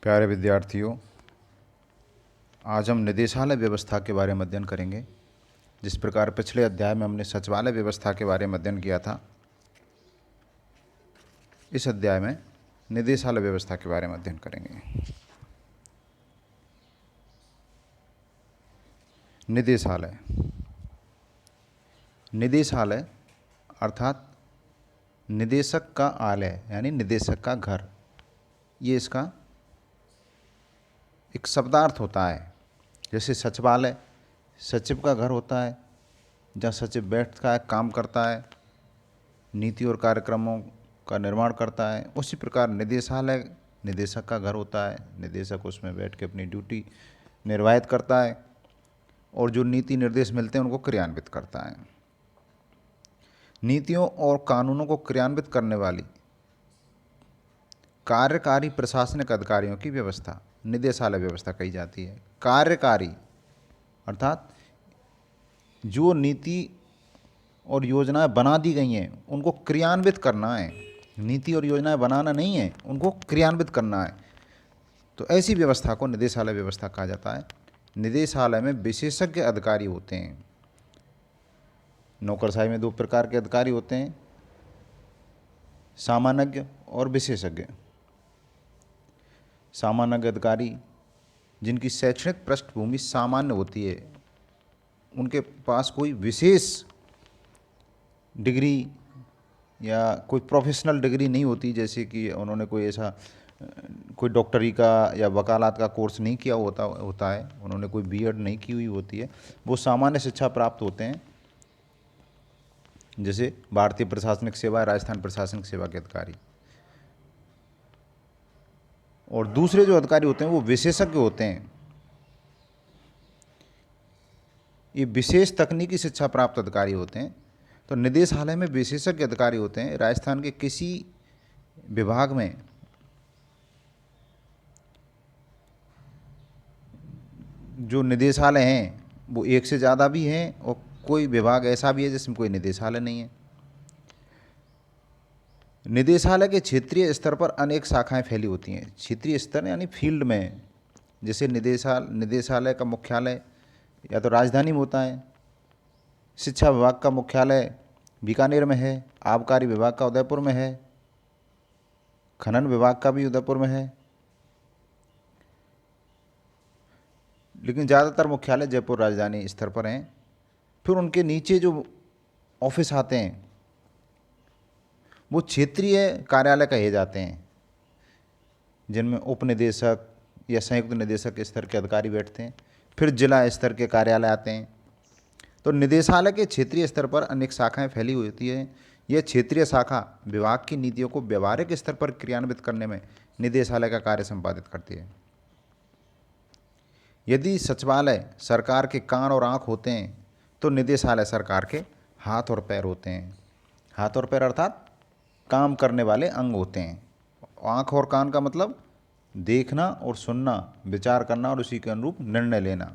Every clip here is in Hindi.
प्यारे विद्यार्थियों, आज हम निदेशालय व्यवस्था के बारे में अध्ययन करेंगे। जिस प्रकार पिछले अध्याय में हमने सचिवालय व्यवस्था के बारे में अध्ययन किया था, इस अध्याय में निदेशालय व्यवस्था के बारे में अध्ययन करेंगे। निदेशालय निदेशालय अर्थात निदेशक का आलय यानी निदेशक का घर, ये इसका एक शब्दार्थ होता है। जैसे सचिवालय सचिव का घर होता है, जहाँ सचिव बैठता है, काम करता है, नीति और कार्यक्रमों का निर्माण करता है। उसी प्रकार निदेशालय निदेशक का घर होता है। निदेशक उसमें बैठ के अपनी ड्यूटी निर्वाहित करता है और जो नीति निर्देश मिलते हैं उनको क्रियान्वित करता है। नीतियों और कानूनों को क्रियान्वित करने वाली कार्यकारी प्रशासनिक अधिकारियों की व्यवस्था निदेशालय व्यवस्था कही जाती है। कार्यकारी अर्थात जो नीति और योजनाएं बना दी गई हैं उनको क्रियान्वित करना है। नीति और योजनाएं बनाना नहीं है, उनको क्रियान्वित करना है। तो ऐसी व्यवस्था को निदेशालय व्यवस्था कहा जाता है। निदेशालय में विशेषज्ञ अधिकारी होते हैं। नौकरशाही में दो प्रकार के अधिकारी होते हैं, सामान्यज्ञ और विशेषज्ञ। सामान्य अधिकारी जिनकी शैक्षणिक पृष्ठभूमि सामान्य होती है, उनके पास कोई विशेष डिग्री या कोई प्रोफेशनल डिग्री नहीं होती, जैसे कि उन्होंने कोई ऐसा कोई डॉक्टरी का या वकालत का कोर्स नहीं किया होता है, उन्होंने कोई बीएड नहीं की हुई होती है। वो सामान्य शिक्षा प्राप्त होते हैं, जैसे भारतीय प्रशासनिक सेवा, राजस्थान प्रशासनिक सेवा के अधिकारी। और दूसरे जो अधिकारी होते हैं वो विशेषज्ञ होते हैं। ये विशेष तकनीकी शिक्षा प्राप्त अधिकारी होते हैं। तो निदेशालय में विशेषज्ञ अधिकारी होते हैं। राजस्थान के किसी विभाग में जो निदेशालय हैं वो एक से ज़्यादा भी हैं और कोई विभाग ऐसा भी है जिसमें कोई निदेशालय नहीं है। निदेशालय के क्षेत्रीय स्तर पर अनेक शाखाएं फैली होती हैं। क्षेत्रीय स्तर यानी फील्ड में, जैसे निदेशालय का मुख्यालय या तो राजधानी में होता है, शिक्षा विभाग का मुख्यालय बीकानेर में है, आबकारी विभाग का उदयपुर में है, खनन विभाग का भी उदयपुर में है, लेकिन ज़्यादातर मुख्यालय जयपुर राजधानी स्तर पर हैं। फिर उनके नीचे जो ऑफिस आते हैं वो क्षेत्रीय कार्यालय कहे जाते हैं, जिनमें उप निदेशक या संयुक्त निदेशक स्तर के अधिकारी बैठते हैं। फिर जिला स्तर के कार्यालय आते हैं। तो निदेशालय के क्षेत्रीय स्तर पर अनेक शाखाएं फैली हुई होती हैं। यह क्षेत्रीय शाखा विभाग की नीतियों को व्यवहारिक स्तर पर क्रियान्वित करने में निदेशालय का कार्य संपादित करती है। यदि सचिवालय सरकार के कान और आँख होते हैं तो निदेशालय सरकार के हाथ और पैर होते हैं। हाथ और पैर अर्थात काम करने वाले अंग होते हैं। आँख और कान का मतलब देखना और सुनना, विचार करना और उसी के अनुरूप निर्णय लेना।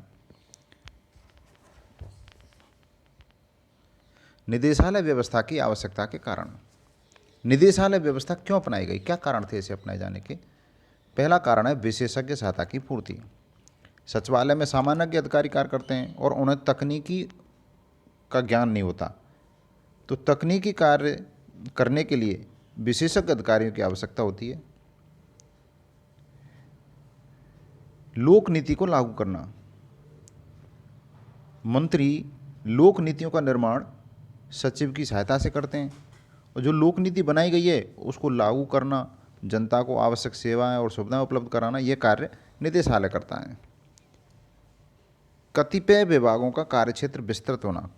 निदेशालय व्यवस्था की आवश्यकता के कारण। निदेशालय व्यवस्था क्यों अपनाई गई, क्या कारण थे इसे अपनाए जाने के? पहला कारण है विशेषज्ञ सहायता की पूर्ति। सचिवालय में सामान्य अधिकारी कार्य करते हैं और उन्हें तकनीकी का ज्ञान नहीं होता, तो तकनीकी कार्य करने के लिए विशेषज्ञ अधिकारियों की आवश्यकता होती है। लोक नीति को लागू करना। मंत्री लोक नीतियों का निर्माण सचिव की सहायता से करते हैं और जो लोक नीति बनाई गई है उसको लागू करना, जनता को आवश्यक सेवाएं और सुविधाएं उपलब्ध कराना, यह कार्य निदेशालय करता है। कतिपय विभागों का कार्यक्षेत्र विस्तृत होना।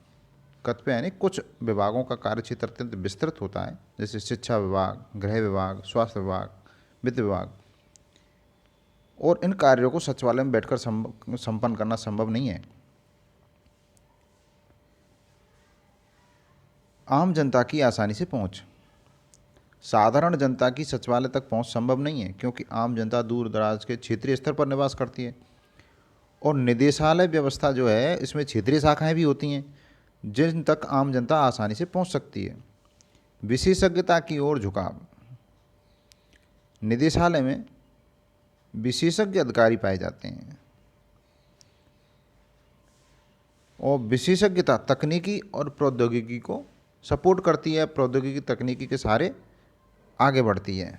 कतिपय यानी कुछ विभागों का कार्यक्षेत्र अत्यंत विस्तृत होता है, जैसे शिक्षा विभाग, गृह विभाग, स्वास्थ्य विभाग, वित्त विभाग। और इन कार्यों को सचिवालय में बैठकर संपन्न करना संभव नहीं है। आम जनता की आसानी से पहुंच। साधारण जनता की सचिवालय तक पहुंच संभव नहीं है, क्योंकि आम जनता दूर दराज के क्षेत्रीय स्तर पर निवास करती है। और निदेशालय व्यवस्था जो है इसमें क्षेत्रीय शाखाएं भी होती हैं जिन तक आम जनता आसानी से पहुंच सकती है। विशेषज्ञता की ओर झुकाव। निदेशालय में विशेषज्ञ अधिकारी पाए जाते हैं। और विशेषज्ञता तकनीकी और प्रौद्योगिकी को सपोर्ट करती है, प्रौद्योगिकी तकनीकी के सहारे आगे बढ़ती है।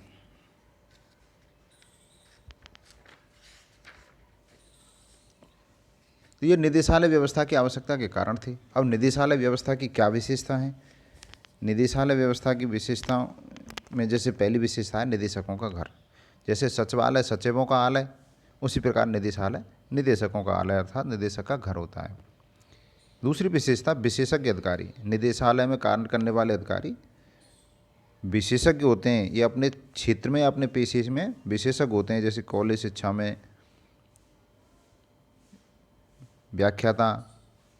तो ये निदेशालय व्यवस्था की आवश्यकता के कारण थे। अब निदेशालय व्यवस्था की क्या विशेषता है? निदेशालय व्यवस्था की विशेषताओं में जैसे पहली विशेषता है निदेशकों का घर। जैसे सचिवालय सचिवों का आलय, उसी प्रकार निदेशालय निदेशकों का आलय अर्थात निदेशक का घर होता है। दूसरी विशेषता विशेषज्ञ अधिकारी। निदेशालय में कार्य करने वाले अधिकारी विशेषज्ञ होते हैं। ये अपने क्षेत्र में, अपने पेशे में विशेषज्ञ होते हैं। जैसे कॉलेज शिक्षा में व्याख्याता,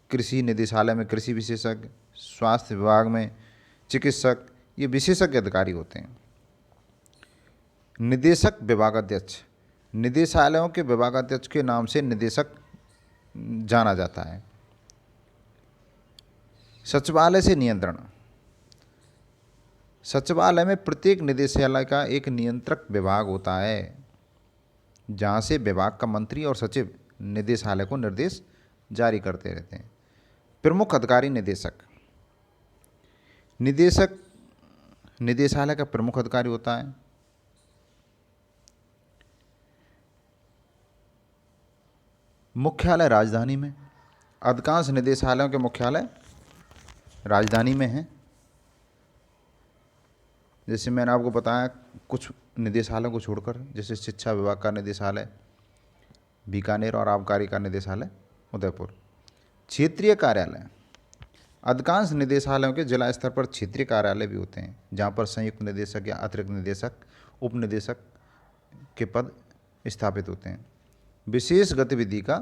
कृषि निदेशालय में कृषि विशेषज्ञ, स्वास्थ्य विभाग में चिकित्सक, ये विशेषज्ञ अधिकारी होते हैं। निदेशक विभागाध्यक्ष। निदेशालयों के विभागाध्यक्ष के नाम से निदेशक जाना जाता है। सचिवालय से नियंत्रण। सचिवालय में प्रत्येक निदेशालय का एक नियंत्रक विभाग होता है, जहाँ से विभाग का मंत्री और सचिव निदेशालय को निर्देश जारी करते रहते हैं। प्रमुख अधिकारी निदेशक। निदेशक निदेशालय का प्रमुख अधिकारी होता है। मुख्यालय राजधानी में। अधिकांश निदेशालयों के मुख्यालय राजधानी में हैं। जैसे मैंने आपको बताया कुछ निदेशालयों को छोड़कर, जैसे शिक्षा विभाग का निदेशालय बीकानेर और आबकारी का निदेशालय उदयपुर। क्षेत्रीय कार्यालय। अधिकांश निदेशालयों के जिला स्तर पर क्षेत्रीय कार्यालय भी होते हैं, जहाँ पर संयुक्त निदेशक या अतिरिक्त निदेशक, उप निदेशक के पद स्थापित होते हैं। विशेष गतिविधि का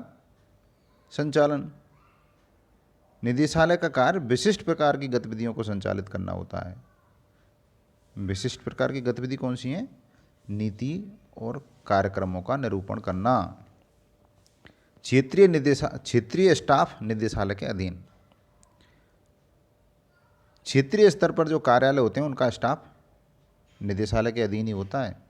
संचालन। निदेशालय का कार्य विशिष्ट प्रकार की गतिविधियों को संचालित करना होता है। विशिष्ट प्रकार की गतिविधि कौन सी हैं? नीति और कार्यक्रमों का निरूपण करना। क्षेत्रीय स्टाफ निदेशालय के अधीन। क्षेत्रीय स्तर पर जो कार्यालय होते हैं उनका स्टाफ निदेशालय के अधीन ही होता है।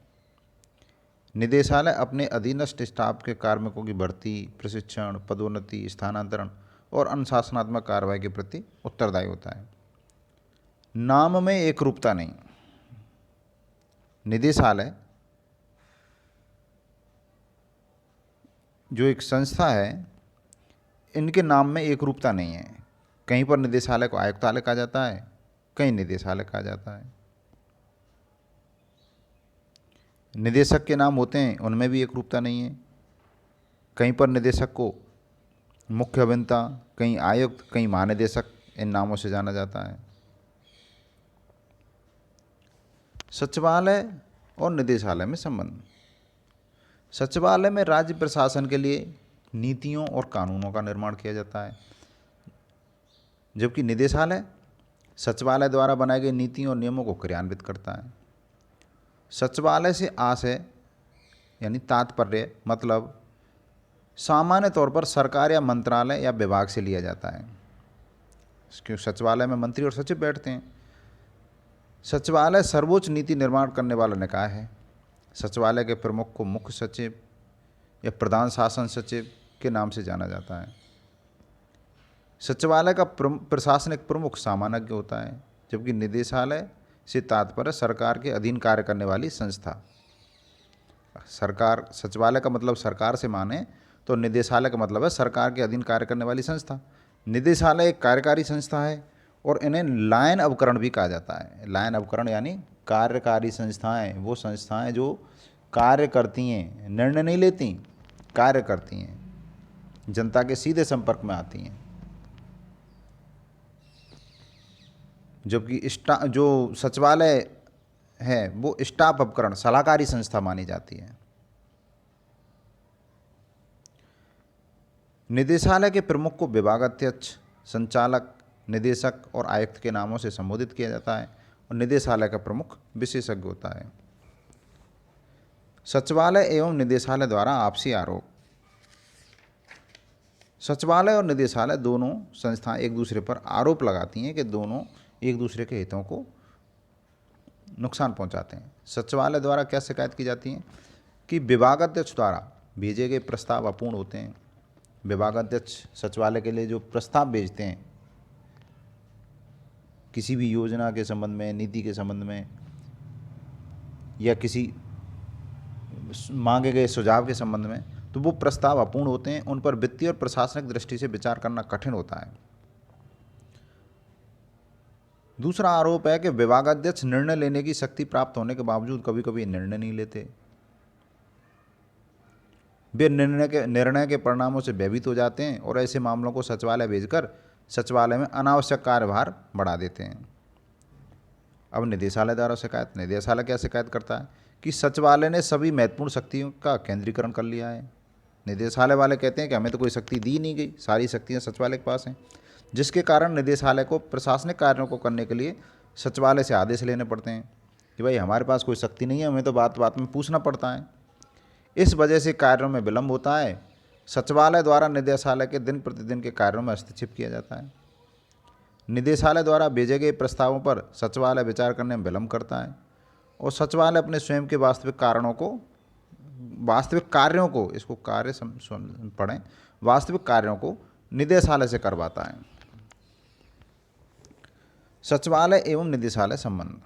निदेशालय अपने अधीनस्थ स्टाफ के कार्मिकों की भर्ती, प्रशिक्षण, पदोन्नति, स्थानांतरण और अनुशासनात्मक कार्रवाई के प्रति उत्तरदायी होता है। नाम में एकरूपता नहीं। निदेशालय जो एक संस्था है, इनके नाम में एकरूपता नहीं है। कहीं पर निदेशालय को आयुक्तालय कहा जाता है, कहीं निदेशालय कहा जाता है। निदेशक के नाम होते हैं, उनमें भी एकरूपता नहीं है। कहीं पर निदेशक को मुख्य अभियंता, कहीं आयुक्त, कहीं महानिदेशक, इन नामों से जाना जाता है। सचिवालय और निदेशालय में संबंध। सचिवालय में राज्य प्रशासन के लिए नीतियों और कानूनों का निर्माण किया जाता है, जबकि निदेशालय सचिवालय द्वारा बनाए गए नीतियों और नियमों को क्रियान्वित करता है। सचिवालय से आशय यानी तात्पर्य, मतलब सामान्य तौर पर सरकार या मंत्रालय या विभाग से लिया जाता है, क्योंकि सचिवालय में मंत्री और सचिव बैठते हैं। सचिवालय सर्वोच्च नीति निर्माण करने वाला निकाय है। सचिवालय के प्रमुख को मुख्य सचिव या प्रधान शासन सचिव के नाम से जाना जाता है। सचिवालय का प्रशासनिक प्रमुख सामान्यज्ञ होता है, जबकि निदेशालय से तात्पर्य सरकार के अधीन कार्य करने वाली संस्था। सरकार, सचिवालय का मतलब सरकार से माने तो निदेशालय का मतलब है सरकार के अधीन कार्य करने वाली संस्था। निदेशालय एक कार्यकारी संस्था है और इन्हें लायन उपकरण भी कहा जाता है। लायन उपकरण यानी कार्यकारी संस्थाएं, वो संस्थाएं जो कार्य करती हैं, निर्णय नहीं लेती, कार्य करती हैं, जनता के सीधे संपर्क में आती हैं। जबकि जो सचिवालय है वो स्टाफ उपकरण, सलाहकारी संस्था मानी जाती है। निदेशालय के प्रमुख को विभागाध्यक्ष, संचालक, निदेशक और आयुक्त के नामों से संबोधित किया जाता है और निदेशालय का प्रमुख विशेषज्ञ होता है। सचिवालय एवं निदेशालय द्वारा आपसी आरोप। सचिवालय और निदेशालय दोनों संस्थाएं एक दूसरे पर आरोप लगाती हैं कि दोनों एक दूसरे के हितों को नुकसान पहुंचाते हैं। सचिवालय द्वारा क्या शिकायत की जाती है कि विभागाध्यक्ष द्वारा भेजे गए प्रस्ताव अपूर्ण होते हैं। विभागाध्यक्ष सचिवालय के लिए जो प्रस्ताव भेजते हैं किसी भी योजना के संबंध में, नीति के संबंध में, या किसी मांगे गए सुझाव के संबंध में, तो वो प्रस्ताव अपूर्ण होते हैं। उन पर वित्तीय और प्रशासनिक दृष्टि से विचार करना कठिन होता है। दूसरा आरोप है कि विभागाध्यक्ष निर्णय लेने की शक्ति प्राप्त होने के बावजूद कभी कभी निर्णय नहीं लेते। वे निर्णय के परिणामों से भयभीत हो जाते हैं और ऐसे मामलों को सचिवालय भेजकर सचिवालय में अनावश्यक कार्यभार बढ़ा देते हैं। अब निदेशालय द्वारा शिकायत। निदेशालय क्या शिकायत करता है कि सचिवालय ने सभी महत्वपूर्ण शक्तियों का केंद्रीकरण कर लिया है। निदेशालय वाले कहते हैं कि हमें तो कोई शक्ति दी नहीं गई, सारी शक्तियां सचिवालय के पास हैं, जिसके कारण निदेशालय को प्रशासनिक कार्यों को करने के लिए सचिवालय से आदेश लेने पड़ते हैं कि भाई हमारे पास कोई शक्ति नहीं है, हमें तो बात बात में पूछना पड़ता है। इस वजह से कार्यों में विलंब होता है। सचिवालय द्वारा निदेशालय के दिन प्रतिदिन के कार्यों में हस्तक्षेप किया जाता है। निदेशालय द्वारा भेजे गए प्रस्तावों पर सचिवालय विचार करने में विलंब करता है और सचिवालय अपने स्वयं के वास्तविक कार्यों को इसको कार्य पढ़ें, वास्तविक कार्यों को निदेशालय से करवाता है। सचिवालय एवं निदेशालय संबंध।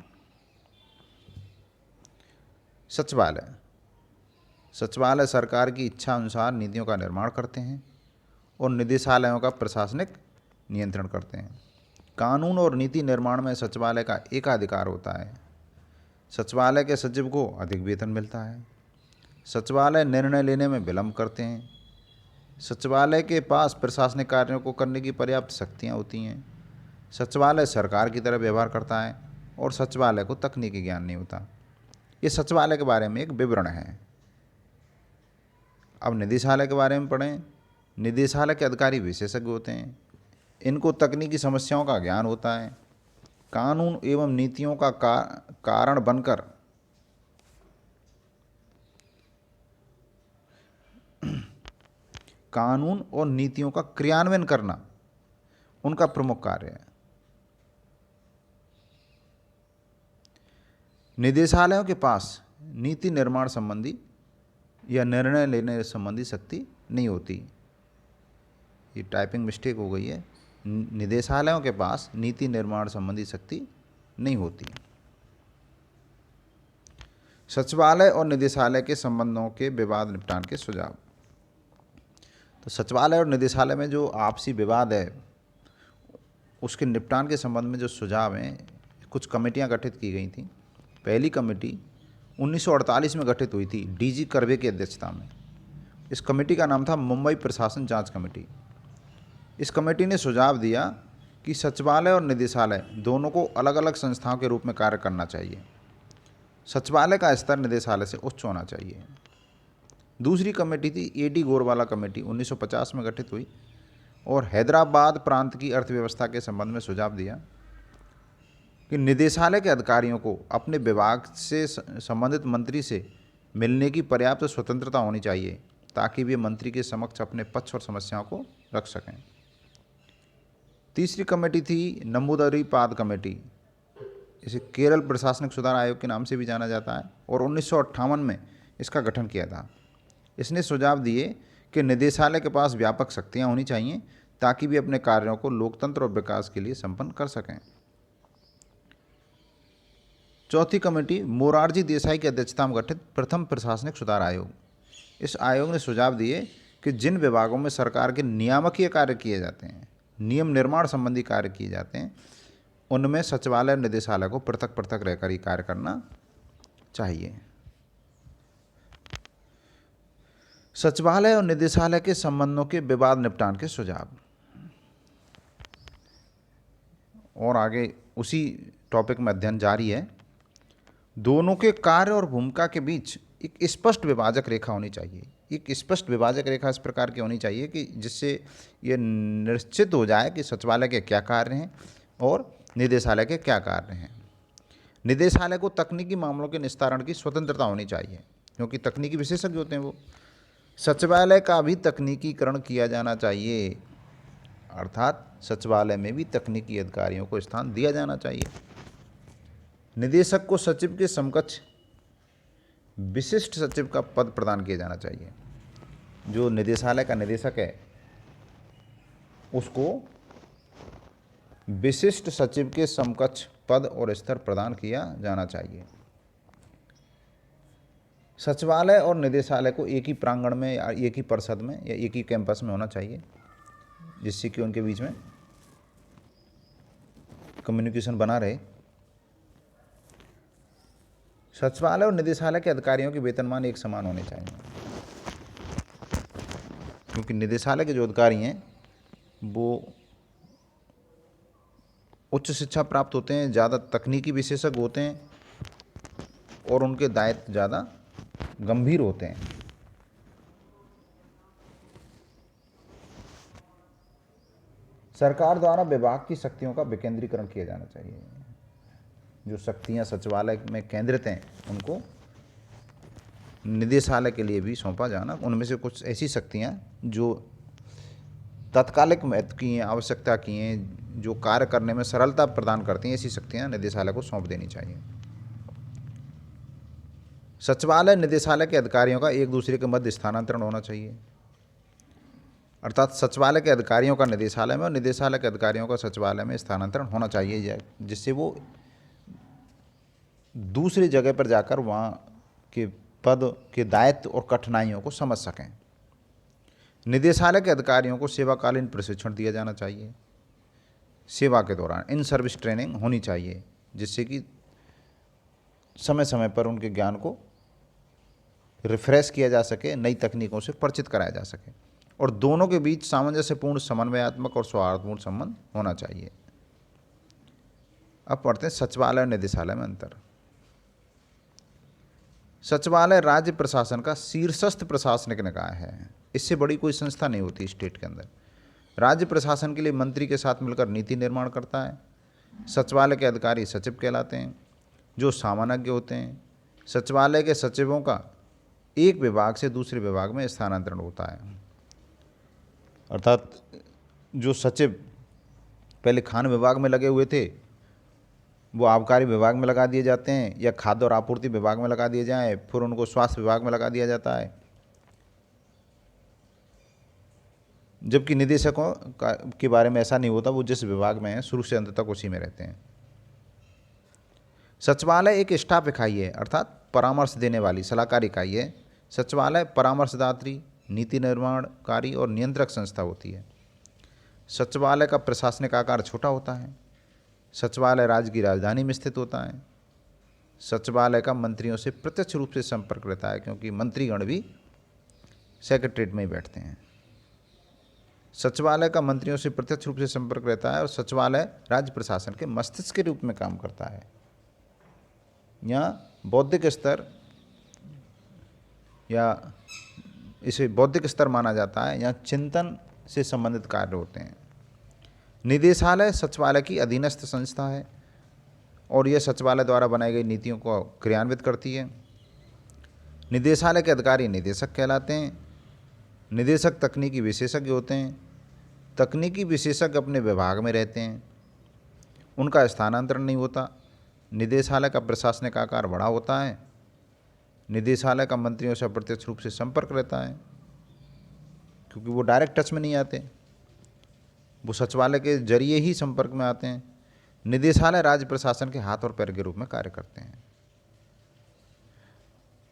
सचिवालय सरकार की इच्छा अनुसार नीतियों का निर्माण करते हैं और निदेशालयों का प्रशासनिक नियंत्रण करते हैं। कानून और नीति निर्माण में सचिवालय का एकाधिकार होता है। सचिवालय के सचिव को अधिक वेतन मिलता है। सचिवालय निर्णय लेने में विलंब करते हैं। सचिवालय के पास प्रशासनिक कार्यों को करने की पर्याप्त शक्तियाँ होती हैं। सचिवालय सरकार की तरह व्यवहार करता है और सचिवालय को तकनीकी ज्ञान नहीं होता। ये सचिवालय के बारे में एक विवरण है। अब निदेशालय के बारे में पढ़ें। निदेशालय के अधिकारी विशेषज्ञ होते हैं। इनको तकनीकी समस्याओं का ज्ञान होता है। कानून एवं नीतियों का कारण बनकर कानून और नीतियों का क्रियान्वयन करना उनका प्रमुख कार्य है। निदेशालयों के पास नीति निर्माण संबंधी या निर्णय लेने संबंधी शक्ति नहीं होती। ये टाइपिंग मिस्टेक हो गई है। निदेशालयों के पास नीति निर्माण संबंधी शक्ति नहीं होती। सचिवालय और निदेशालय के संबंधों के विवाद निपटान के सुझाव। तो सचिवालय और निदेशालय में जो आपसी विवाद है उसके निपटान के संबंध में जो सुझाव हैं, कुछ कमेटियां गठित की गई थी। पहली कमेटी 1948 में गठित हुई थी डीजी कर्वे की अध्यक्षता में। इस कमेटी का नाम था मुंबई प्रशासन जांच कमेटी। इस कमेटी ने सुझाव दिया कि सचिवालय और निदेशालय दोनों को अलग अलग संस्थाओं के रूप में कार्य करना चाहिए। सचिवालय का स्तर निदेशालय से उच्च होना चाहिए। दूसरी कमेटी थी एडी गोरवाला कमेटी, 1950 में गठित हुई और हैदराबाद प्रांत की अर्थव्यवस्था के संबंध में सुझाव दिया कि निदेशालय के अधिकारियों को अपने विभाग से संबंधित मंत्री से मिलने की पर्याप्त स्वतंत्रता होनी चाहिए ताकि वे मंत्री के समक्ष अपने पक्ष और समस्याओं को रख सकें। तीसरी कमेटी थी नंबूदरीपाद कमेटी, इसे केरल प्रशासनिक सुधार आयोग के नाम से भी जाना जाता है और 1958 में इसका गठन किया था। इसने सुझाव दिए कि निदेशालय के पास व्यापक शक्तियाँ होनी चाहिए ताकि वे अपने कार्यों को लोकतंत्र और विकास के लिए संपन्न कर सकें। चौथी कमेटी मोरारजी देसाई की अध्यक्षता में गठित प्रथम प्रशासनिक सुधार आयोग। इस आयोग ने सुझाव दिए कि जिन विभागों में सरकार के नियामकीय कार्य किए जाते हैं, नियम निर्माण संबंधी कार्य किए जाते हैं, उनमें सचिवालय और निदेशालय को पृथक पृथक रहकर ही कार्य करना चाहिए। सचिवालय और निदेशालय के संबंधों के विवाद निपटान के सुझाव। और आगे उसी टॉपिक में अध्ययन जारी है। दोनों के कार्य और भूमिका के बीच एक स्पष्ट विभाजक रेखा होनी चाहिए। एक स्पष्ट विभाजक रेखा इस प्रकार की होनी चाहिए कि जिससे ये निश्चित हो जाए कि सचिवालय के क्या कार्य हैं और निदेशालय के क्या कार्य हैं। निदेशालय को तकनीकी मामलों के निस्तारण की स्वतंत्रता होनी चाहिए क्योंकि तकनीकी विशेषज्ञ होते हैं वो। सचिवालय का भी तकनीकीकरण किया जाना चाहिए, अर्थात सचिवालय में भी तकनीकी अधिकारियों को स्थान दिया जाना चाहिए। निदेशक को सचिव के समकक्ष विशिष्ट सचिव का पद प्रदान किया जाना चाहिए। जो निदेशालय का निदेशक है उसको विशिष्ट सचिव के समकक्ष पद और स्तर प्रदान किया जाना चाहिए। सचिवालय और निदेशालय को एक ही प्रांगण में या एक ही परिसद में या एक ही कैंपस में होना चाहिए, जिससे कि उनके बीच में कम्युनिकेशन बना रहे। सचिवालय और निदेशालय के अधिकारियों के वेतनमान एक समान होने चाहिए, क्योंकि निदेशालय के जो अधिकारी हैं वो उच्च शिक्षा प्राप्त होते हैं, ज़्यादा तकनीकी विशेषज्ञ होते हैं और उनके दायित्व ज़्यादा गंभीर होते हैं। सरकार द्वारा विभाग की शक्तियों का विकेंद्रीकरण किया जाना चाहिए। जो शक्तियां सचिवालय में केंद्रित हैं उनको निदेशालय के लिए भी सौंपा जाना। उनमें से कुछ ऐसी शक्तियां जो तात्कालिक महत्व की हैं, आवश्यकता की हैं, जो कार्य करने में सरलता प्रदान करती हैं, ऐसी शक्तियां निदेशालय को सौंप देनी चाहिए। सचिवालय निदेशालय के अधिकारियों का एक दूसरे के मध्य स्थानांतरण होना चाहिए, अर्थात सचिवालय के अधिकारियों का निदेशालय में और निदेशालय के अधिकारियों का सचिवालय में स्थानांतरण होना चाहिए, जिससे वो दूसरी जगह पर जाकर वहाँ के पद के दायित्व और कठिनाइयों को समझ सकें। निदेशालय के अधिकारियों को सेवाकालीन प्रशिक्षण दिया जाना चाहिए। सेवा के दौरान इन सर्विस ट्रेनिंग होनी चाहिए, जिससे कि समय समय पर उनके ज्ञान को रिफ्रेश किया जा सके, नई तकनीकों से परिचित कराया जा सके और दोनों के बीच सामंजस्यपूर्ण, समन्वयात्मक और सौहार्दपूर्ण संबंध होना चाहिए। अब पढ़ते हैं सचिवालय और निदेशालय में अंतर। सचिवालय राज्य प्रशासन का शीर्षस्थ प्रशासनिक निकाय है। इससे बड़ी कोई संस्था नहीं होती स्टेट के अंदर। राज्य प्रशासन के लिए मंत्री के साथ मिलकर नीति निर्माण करता है। सचिवालय के अधिकारी सचिव कहलाते हैं, जो सामान्यज्ञ होते हैं। सचिवालय के सचिवों का एक विभाग से दूसरे विभाग में स्थानांतरण होता है, अर्थात जो सचिव पहले खान विभाग में लगे हुए थे वो आबकारी विभाग में लगा दिए जाते हैं या खाद्य और आपूर्ति विभाग में लगा दिए जाएं, फिर उनको स्वास्थ्य विभाग में लगा दिया जाता है। जबकि निदेशकों के बारे में ऐसा नहीं होता, वो जिस विभाग में है शुरू से अंत तक उसी में रहते हैं। सचिवालय एक स्टाफ इकाई है, अर्थात परामर्श देने वाली सलाहकारी इकाई है। सचिवालय परामर्शदात्री, नीति निर्माणकारी और नियंत्रक संस्था होती है। सचिवालय का प्रशासनिक आकार छोटा होता है। सचिवालय राज्य की राजधानी में स्थित होता है। सचिवालय का मंत्रियों से प्रत्यक्ष रूप से संपर्क रहता है, क्योंकि मंत्रीगण भी सेक्रेटरीट में ही बैठते हैं। सचिवालय का मंत्रियों से प्रत्यक्ष रूप से संपर्क रहता है और सचिवालय राज्य प्रशासन के मस्तिष्क के रूप में काम करता है। यहाँ बौद्धिक स्तर या इसे बौद्धिक स्तर माना जाता है, यहाँ चिंतन से संबंधित कार्य होते हैं। निदेशालय सचिवालय की अधीनस्थ संस्था है और यह सचिवालय द्वारा बनाई गई नीतियों को क्रियान्वित करती है। निदेशालय के अधिकारी निदेशक कहलाते हैं। निदेशक तकनीकी विशेषज्ञ होते हैं। तकनीकी विशेषज्ञ अपने विभाग में रहते हैं, उनका स्थानांतरण नहीं होता। निदेशालय का प्रशासनिक आकार बड़ा होता है। निदेशालय का मंत्रियों से अप्रत्यक्ष रूप से संपर्क रहता है, क्योंकि वो डायरेक्ट टच में नहीं आते, वो सचिवालय के जरिए ही संपर्क में आते हैं। निदेशालय राज्य प्रशासन के हाथ और पैर के रूप में कार्य करते हैं।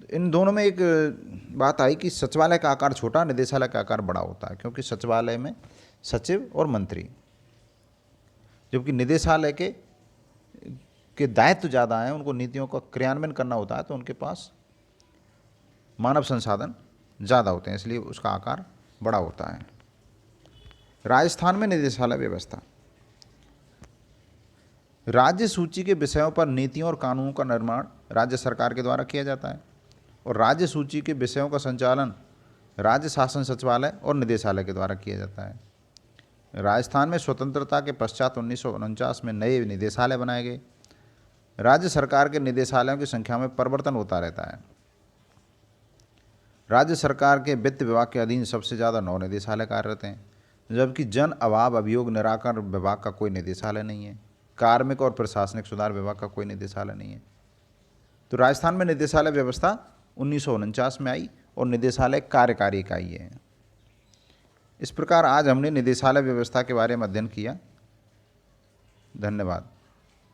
इन दोनों में एक बात आई कि सचिवालय का आकार छोटा, निदेशालय का आकार बड़ा होता है, क्योंकि सचिवालय में सचिव और मंत्री, जबकि निदेशालय के दायित्व ज़्यादा हैं, उनको नीतियों का क्रियान्वयन करना होता है, तो उनके पास मानव संसाधन ज़्यादा होते हैं, इसलिए उसका आकार बड़ा होता है। राजस्थान में निदेशालय व्यवस्था। राज्य सूची के विषयों पर नीतियों और कानूनों का निर्माण राज्य सरकार के द्वारा किया जाता है और राज्य सूची के विषयों का संचालन राज्य शासन सचिवालय और निदेशालय के द्वारा किया जाता है। राजस्थान में स्वतंत्रता के पश्चात 1949 में नए निदेशालय बनाए गए। राज्य सरकार के निदेशालयों की संख्या में परिवर्तन होता रहता है। राज्य सरकार के वित्त विभाग के अधीन सबसे ज़्यादा 9 निदेशालय कार्यरत हैं, जबकि जन अभाव अभियोग निराकरण विभाग का कोई निदेशालय नहीं है। कार्मिक और प्रशासनिक सुधार विभाग का कोई निदेशालय नहीं है। तो राजस्थान में निदेशालय व्यवस्था 1949 में आई और निदेशालय कार्यकारी इकाई है। इस प्रकार आज हमने निदेशालय व्यवस्था के बारे में अध्ययन किया। धन्यवाद।